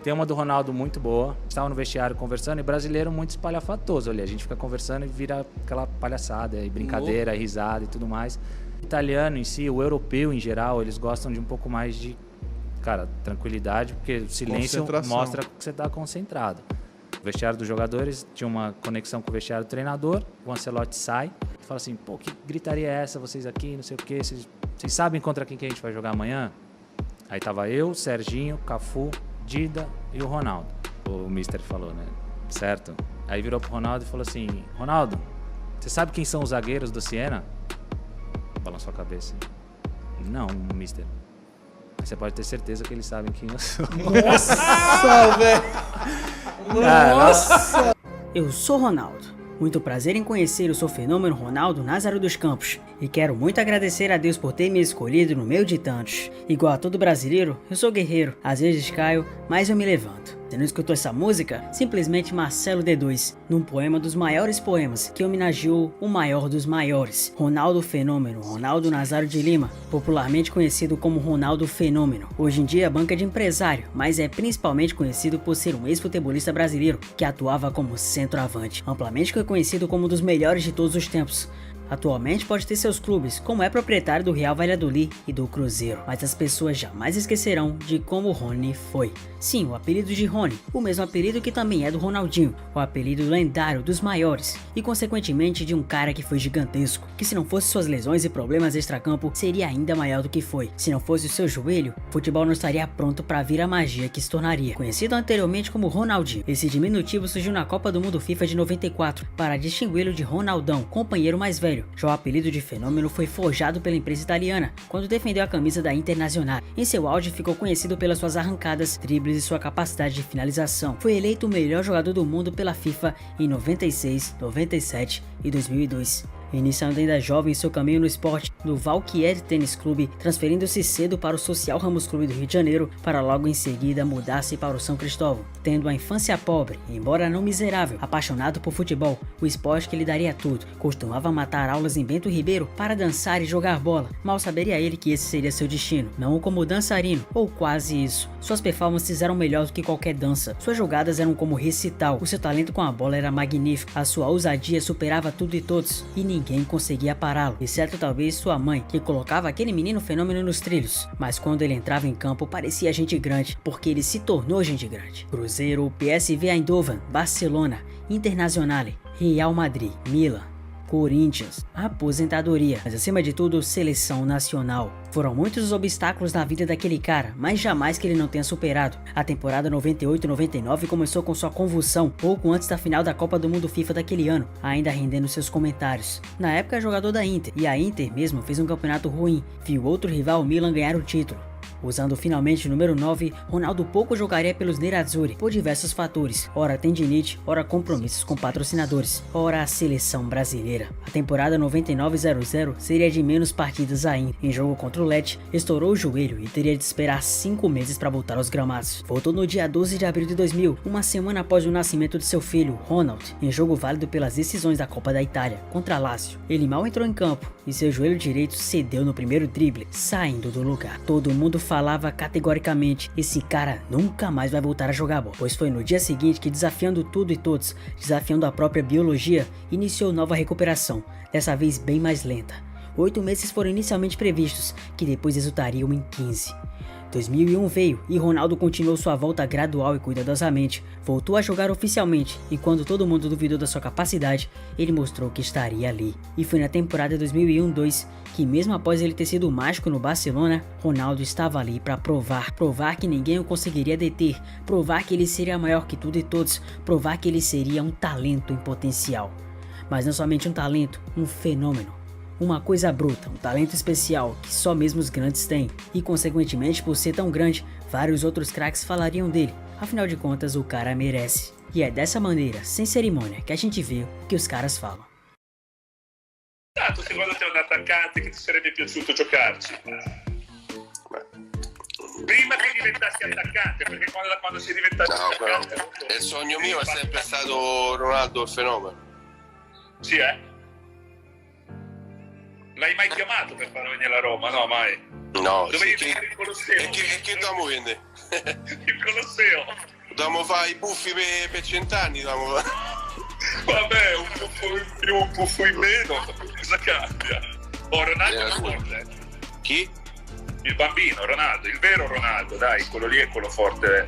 Tem uma do Ronaldo muito boa. Estava no vestiário conversando, e brasileiro muito espalhafatoso ali. A gente fica conversando e vira aquela palhaçada, e brincadeira, e risada e tudo mais. O italiano em si, o europeu em geral, eles gostam de um pouco mais de, cara, tranquilidade, porque o silêncio mostra que você está concentrado. O vestiário dos jogadores tinha uma conexão com o vestiário do treinador. O Ancelotti sai e fala assim: pô, que gritaria é essa, vocês aqui, não sei o quê, vocês sabem contra quem que a gente vai jogar amanhã? Aí tava eu, Serginho, Cafu, Dida e o Ronaldo. O mister falou, né? Certo? Aí virou pro Ronaldo e falou assim: Ronaldo, você sabe quem são os zagueiros do Siena? Balançou a cabeça. Não, mister. Mas você pode ter certeza que eles sabem quem eu sou. Nossa, velho! Nossa! Eu sou Ronaldo. Muito prazer em conhecer o seu fenômeno Ronaldo Nazário dos Campos. E quero muito agradecer a Deus por ter me escolhido no meio de tantos. Igual a todo brasileiro, eu sou guerreiro. Às vezes caio, mas eu me levanto. Você não escutou essa música? Simplesmente Marcelo D2, num poema dos maiores poemas, que homenageou o maior dos maiores, Ronaldo Fenômeno, Ronaldo Nazário de Lima, popularmente conhecido como Ronaldo Fenômeno. Hoje em dia é banca de empresário, mas é principalmente conhecido por ser um ex-futebolista brasileiro, que atuava como centroavante, amplamente reconhecido como um dos melhores de todos os tempos. Atualmente pode ter seus clubes, como é proprietário do Real Valladolid e do Cruzeiro, mas as pessoas jamais esquecerão de como Rony foi. Sim, o apelido de Rony, o mesmo apelido que também é do Ronaldinho, o apelido lendário dos maiores, e consequentemente de um cara que foi gigantesco, que se não fosse suas lesões e problemas extracampo, seria ainda maior do que foi. Se não fosse o seu joelho, o futebol não estaria pronto para vir a magia que se tornaria. Conhecido anteriormente como Ronaldinho, esse diminutivo surgiu na Copa do Mundo FIFA de 94, para distingui-lo de Ronaldão, companheiro mais velho. Já o apelido de Fenômeno foi forjado pela empresa italiana, quando defendeu a camisa da Internazionale. Em seu auge ficou conhecido pelas suas arrancadas, dribles e sua capacidade de finalização. Foi eleito o melhor jogador do mundo pela FIFA em 96, 97 e 2002. Iniciando ainda jovem seu caminho no esporte do Valkyrie Tênis Clube, transferindo-se cedo para o Social Ramos Clube do Rio de Janeiro, para logo em seguida mudar-se para o São Cristóvão. Tendo a infância pobre, embora não miserável, apaixonado por futebol, o esporte que lhe daria tudo, costumava matar aulas em Bento Ribeiro para dançar e jogar bola. Mal saberia ele que esse seria seu destino, não como dançarino, ou quase isso. Suas performances eram melhor do que qualquer dança, suas jogadas eram como recital, o seu talento com a bola era magnífico, a sua ousadia superava tudo e todos, e ninguém conseguia pará-lo, exceto talvez sua mãe, que colocava aquele menino Fenômeno nos trilhos. Mas quando ele entrava em campo parecia gente grande, porque ele se tornou gente grande. Cruzeiro, PSV Eindhoven, Barcelona, Internazionale, Real Madrid, Milan, Corinthians, aposentadoria, mas acima de tudo, seleção nacional. Foram muitos os obstáculos na vida daquele cara, mas jamais que ele não tenha superado. A temporada 98-99 começou com sua convulsão, pouco antes da final da Copa do Mundo FIFA daquele ano, ainda rendendo seus comentários. Na época, jogador da Inter, e a Inter mesmo fez um campeonato ruim, viu outro rival, Milan, ganhar o título. Usando finalmente o número 9, Ronaldo pouco jogaria pelos nerazzurri por diversos fatores, ora tendinite, ora compromissos com patrocinadores, ora a seleção brasileira. A temporada 99-00 seria de menos partidas ainda. Em jogo contra o Lecce, estourou o joelho e teria de esperar 5 meses para voltar aos gramados. Voltou no dia 12 de abril de 2000, uma semana após o nascimento de seu filho, Ronald, em jogo válido pelas decisões da Copa da Itália, contra Lazio. Ele mal entrou em campo e seu joelho direito cedeu no primeiro drible, saindo do lugar. Todo mundo falava categoricamente: esse cara nunca mais vai voltar a jogar bola, pois foi no dia seguinte que, desafiando tudo e todos, desafiando a própria biologia, iniciou nova recuperação, dessa vez bem mais lenta. 8 meses foram inicialmente previstos, que depois resultariam em 15. 2001 veio e Ronaldo continuou sua volta gradual e cuidadosamente, voltou a jogar oficialmente e quando todo mundo duvidou da sua capacidade, ele mostrou que estaria ali. E foi na temporada 2001-02 que, mesmo após ele ter sido mágico no Barcelona, Ronaldo estava ali para provar que ninguém o conseguiria deter, provar que ele seria maior que tudo e todos, provar que ele seria um talento em potencial. Mas não somente um talento, um fenômeno. Uma coisa bruta, um talento especial que só mesmo os grandes têm, e consequentemente por ser tão grande, vários outros craques falariam dele, afinal de contas o cara merece. E é dessa maneira, sem cerimônia, que a gente vê o que os caras falam. Secondo te un attaccante che ti sarebbe piaciuto giocarci? Prima che diventassi attaccante, perché quando sei diventato attaccante... No, il sogno mio è sempre stato Ronaldo Fenômeno. Sì, L'hai mai chiamato per far venire a Roma? No, mai. No, dovevi sì, venire il Colosseo. E che stiamo quindi? Il Colosseo. Dobbiamo fare i buffi per 100 anni, dobbiamo fare. Vabbè, un buffo in più, un buffo in meno, cosa cambia? Oh, Ronaldo è forte. Chi? Il bambino, Ronaldo, il vero Ronaldo, dai, quello lì è quello forte.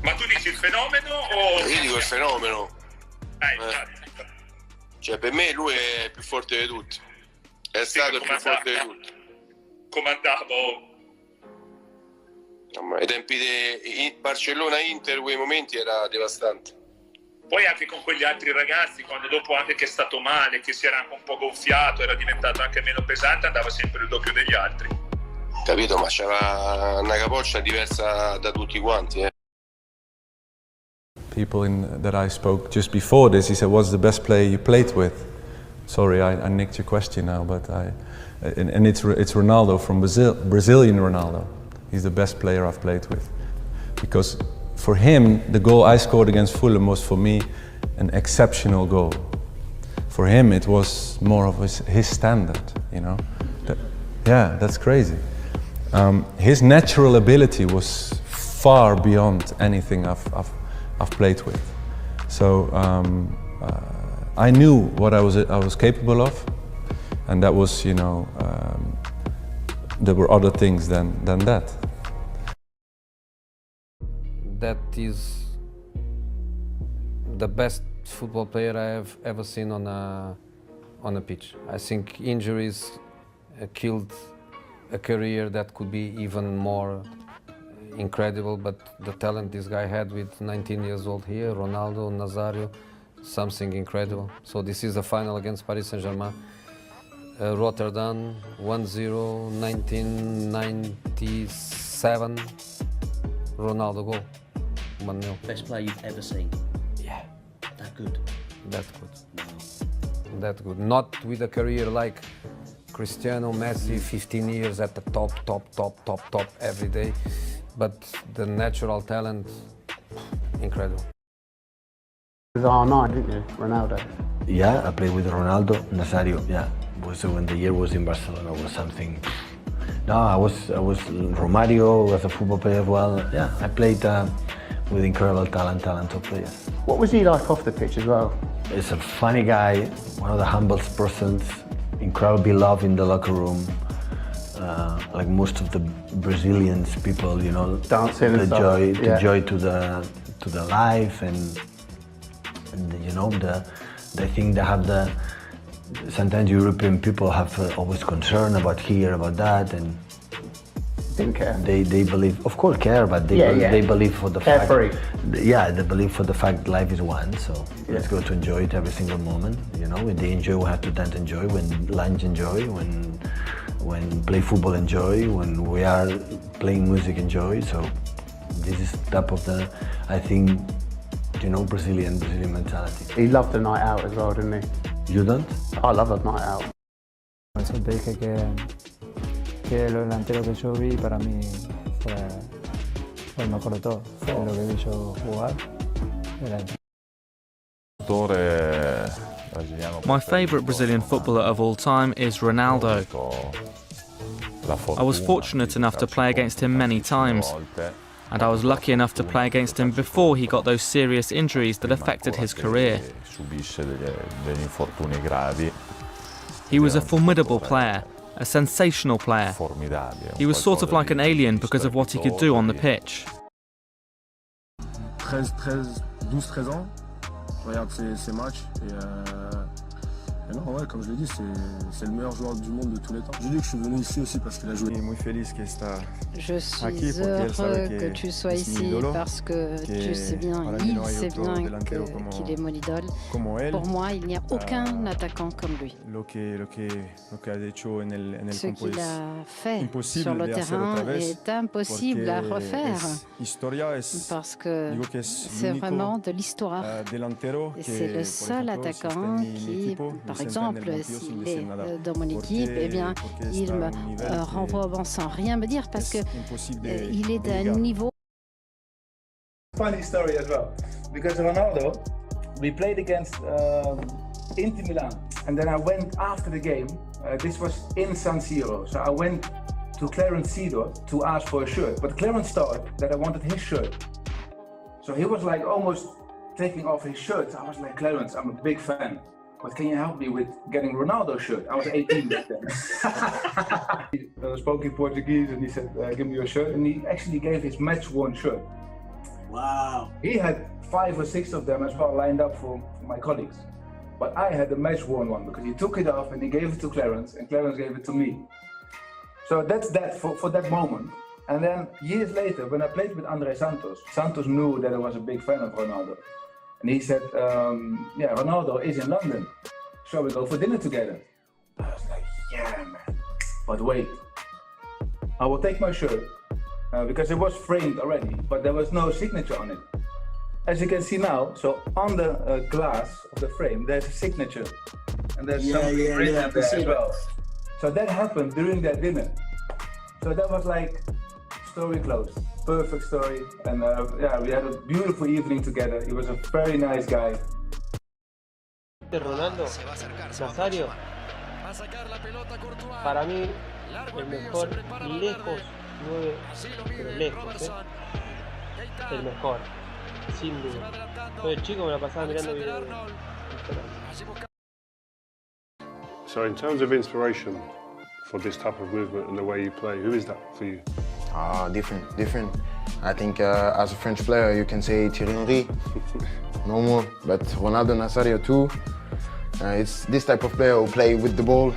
Ma tu dici il fenomeno o... Io dico il fenomeno. Infatti. Cioè, per me lui è il più forte di tutti. È stato il più forte di tutti. Comandavo... Ai tempi di Barcellona-Inter, quei momenti era devastante. Poi anche con quegli altri ragazzi, quando dopo anche che è stato male, che si era anche un po' gonfiato, era diventato anche meno pesante, andava sempre il doppio degli altri. Capito? Ma c'era una capoccia diversa da tutti quanti, People that I spoke just before this, he said, what's the best player you played with? Sorry, I nicked your question now, but and it's Ronaldo from Brazil, Brazilian Ronaldo. He's the best player I've played with. Because for him, the goal I scored against Fulham was for me an exceptional goal. For him, it was more of his standard, you know. That's crazy. His natural ability was far beyond anything I've played with. So I knew what I was capable of, and that was, you know, there were other things than that. That is the best football player I have ever seen on a pitch. I think injuries killed a career that could be even more incredible, but the talent this guy had with 19 years old here, Ronaldo, Nazario, something incredible. So this is the final against Paris Saint-Germain. Rotterdam, 1-0, 1997, Ronaldo goal, 1-0. Best player you've ever seen? Yeah. That good? That good. That good. Not with a career like Cristiano, Messi, 15 years at the top every day, but the natural talent, incredible. With R9, didn't you, Ronaldo? Yeah, I played with Ronaldo, Nazario. Yeah, was when the year was in Barcelona was something. No, I was Romario was a football player as well. Yeah, I played with incredible talented players. What was he like off the pitch as well? He's a funny guy, one of the humblest persons, incredibly beloved in the locker room. Like most of the Brazilians, people, you know, dancing and stuff. The joy to the life and you know the thing they have the. Sometimes European people have always concern about here, about that, and didn't care. They believe, of course, care, but they believe for the fact. Carefree. Yeah, they believe for the fact life is one. So let's go to enjoy it every single moment. You know, when they enjoy, we have to dance, enjoy. When lunch, enjoy. When play football, enjoy. When we are playing music, enjoy. So this is type of the, I think, you know, Brazilian mentality. He loved the night out as well, didn't he? You don't? I love a night out. Eso te dije que lo delantero que yo vi para mí fue el mejor de todos. Fue lo que vi yo jugar. My favourite Brazilian footballer of all time is Ronaldo. I was fortunate enough to play against him many times, and I was lucky enough to play against him before he got those serious injuries that affected his career. He was a formidable player, a sensational player. He was sort of like an alien because of what he could do on the pitch. 12-13 ans, je regarde ces matchs et non, ouais, comme je l'ai dit, c'est le meilleur joueur du monde de tous les temps. J'ai dit que je suis venu ici aussi parce qu'il a joué. Je suis heureux que tu sois ici parce que tu sais bien, il sait bien qu'il est mon idole. Pour moi, il n'y a aucun attaquant comme lui. Ce qu'il a fait sur le terrain est impossible à refaire parce que c'est vraiment de l'histoire. C'est le seul attaquant qui, par exemple, s'il est dans mon équipe, eh bien, il me renvoie au banc sans rien me dire parce que il est d'un niveau. Funny story as well, because Ronaldo, we played against Inter Milan, and then I went after the game. This was in San Siro, so I went to Clarence Seedorf to ask for a shirt, but Clarence thought that I wanted his shirt. So he was like almost taking off his shirt. I was like, Clarence, I'm a big fan, but can you help me with getting Ronaldo's shirt? I was 18 back then. He spoke in Portuguese and he said, give me your shirt. And he actually gave his match-worn shirt. Wow. He had 5 or 6 of them as well lined up for my colleagues. But I had the match-worn one because he took it off and he gave it to Clarence and Clarence gave it to me. So that's that for that moment. And then years later, when I played with Andre Santos, Santos knew that I was a big fan of Ronaldo. And he said, yeah, Ronaldo is in London. Shall we go for dinner together? I was like, yeah, man. But wait, I will take my shirt because it was framed already, but there was no signature on it. As you can see now, so on the glass of the frame, there's a signature. And there's something written there as well. So that happened during that dinner. So that was like, story closed. Perfect story. And yeah, we had a beautiful evening together. He was a very nice guy. Ronaldo Nazario, para mí el mejor lejos 9, pero lejos, el mejor, sin duda. Yo de chico me la pasaba mirando videos. So in terms of inspiration for this type of movement and the way you play, who is that for you? Different. I think as a French player you can say Thierry Henry, no more, but Ronaldo Nazario too. It's this type of player who play with the ball,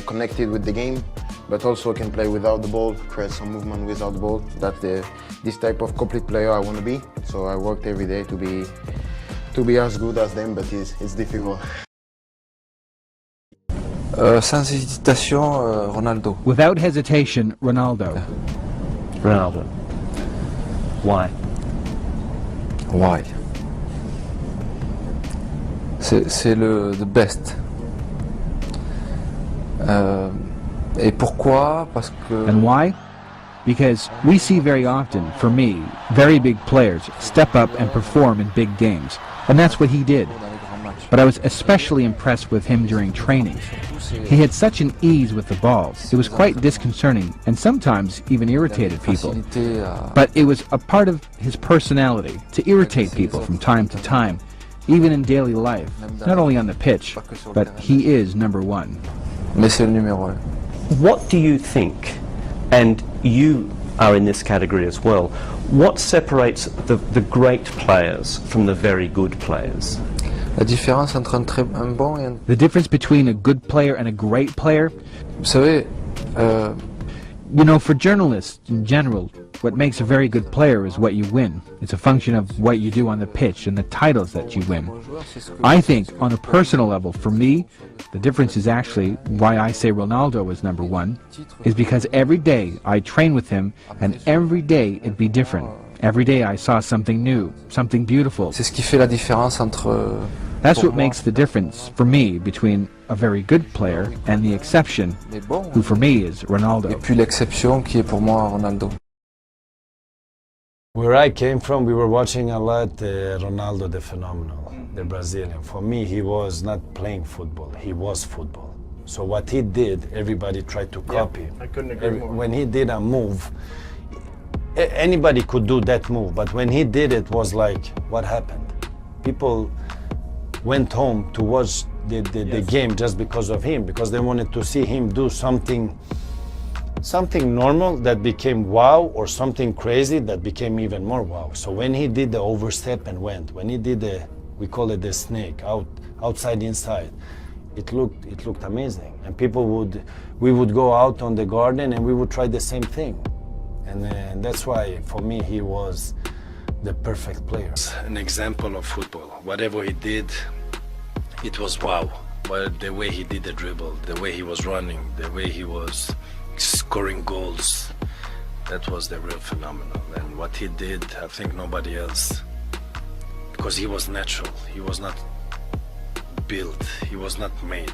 connected with the game, but also can play without the ball, create some movement without the ball. That's this type of complete player I want to be. So I worked every day to be as good as them, but it's difficult. Sans hésitation, Ronaldo. Without hesitation, Ronaldo. Ronaldo. Why? Why? C'est the best. Et pourquoi? Parce que. And why? Because we see very often, for me, very big players step up and perform in big games. And that's what he did. But I was especially impressed with him during training. He had such an ease with the ball. It was quite disconcerting and sometimes even irritated people. But it was a part of his personality to irritate people from time to time, even in daily life, not only on the pitch, but he is number one. Mais c'est le numéro 1. What do you think, and you are in this category as well, what separates the great players from the very good players? La différence entre un bon et un... The difference between a good player and a great player? Vous savez, you know, for journalists in general, what makes a very good player is what you win. It's a function of what you do on the pitch and the titles that you win. I think, on a personal level, for me, the difference is actually why I say Ronaldo is number one, is because every day I train with him, and every day it'd be different. Every day I saw something new, something beautiful. C'est ce qui fait la différence entre... That's what makes the difference, for me, between a very good player and the exception, who for me is Ronaldo. Et puis l'exception qui est pour moi Ronaldo. Where I came from, we were watching a lot Ronaldo the Fenômeno, the Brazilian. For me, he was not playing football, he was football. So what he did, everybody tried to copy him. I couldn't agree more. When he did a move, anybody could do that move, but when he did it, was like, what happened? People went home to watch the game just because of him, because they wanted to see him do something normal that became wow, or something crazy that became even more wow. So when he did the overstep and went, when he did we call it the snake, outside inside, it looked amazing. And we would go out on the garden and we would try the same thing. And that's why, for me, he was the perfect player. An example of football. Whatever he did, it was wow. But the way he did the dribble, the way he was running, the way he was scoring goals, that was the real phenomenon. And what he did, I think nobody else, because he was natural. He was not built. He was not made.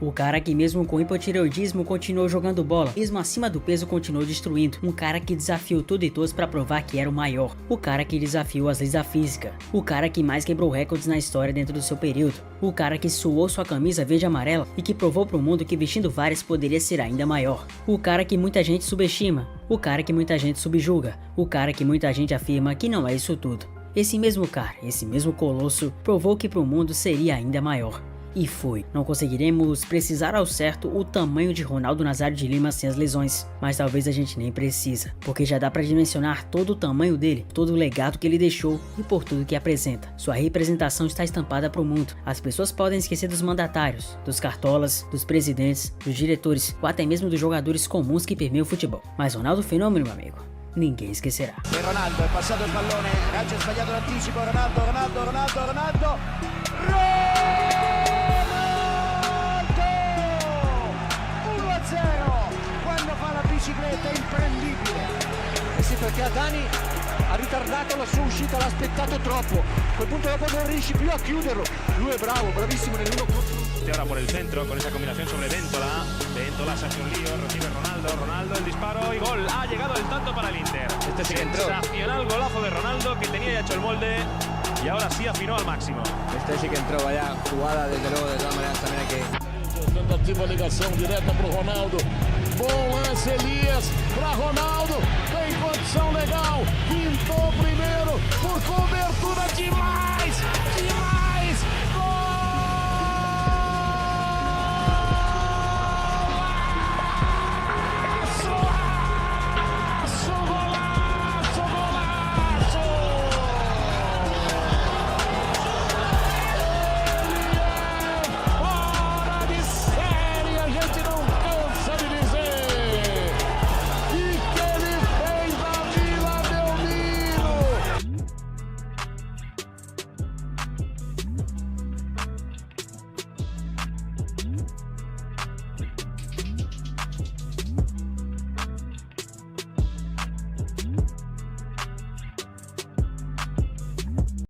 O cara que mesmo com hipotireoidismo continuou jogando bola, mesmo acima do peso continuou destruindo. Um cara que desafiou tudo e todos para provar que era o maior. O cara que desafiou as leis da física. O cara que mais quebrou recordes na história dentro do seu período. O cara que suou sua camisa verde e amarela e que provou pro mundo que vestindo várias poderia ser ainda maior. O cara que muita gente subestima. O cara que muita gente subjuga. O cara que muita gente afirma que não é isso tudo. Esse mesmo cara, esse mesmo colosso, provou que pro mundo seria ainda maior. E foi. Não conseguiremos precisar ao certo o tamanho de Ronaldo Nazário de Lima sem as lesões, mas talvez a gente nem precisa, porque já dá pra dimensionar todo o tamanho dele, todo o legado que ele deixou e por tudo que apresenta. Sua representação está estampada pro mundo. As pessoas podem esquecer dos mandatários, dos cartolas, dos presidentes, dos diretores ou até mesmo dos jogadores comuns que permeiam o futebol. Mas Ronaldo Fenômeno, meu amigo, ninguém esquecerá. Ronaldo, è passato il pallone, calcio sbagliato l'anticipo, Ronaldo. 1-0, quando fa la bicicletta è imprendibile. Eh sì, perché Adani ha ritardato la sua uscita, l'ha aspettato troppo. A quel punto dopo non riesci più a chiuderlo. Lui è bravo, bravissimo nell'uno contro. Y ahora por el centro, con esa combinación sobre Ventola. Ventola se hace un lío, recibe Ronaldo, el disparo y gol. Ha llegado el tanto para el Inter. Este sí que entró. Sensacional golazo de Ronaldo, que tenía ya hecho el molde y ahora sí afinó al máximo. Este sí que entró, vaya jugada, desde luego, de todas maneras también hay que... Tentativa ligação direta pro Ronaldo. Bom lance, Elias, para Ronaldo. Tem condição legal.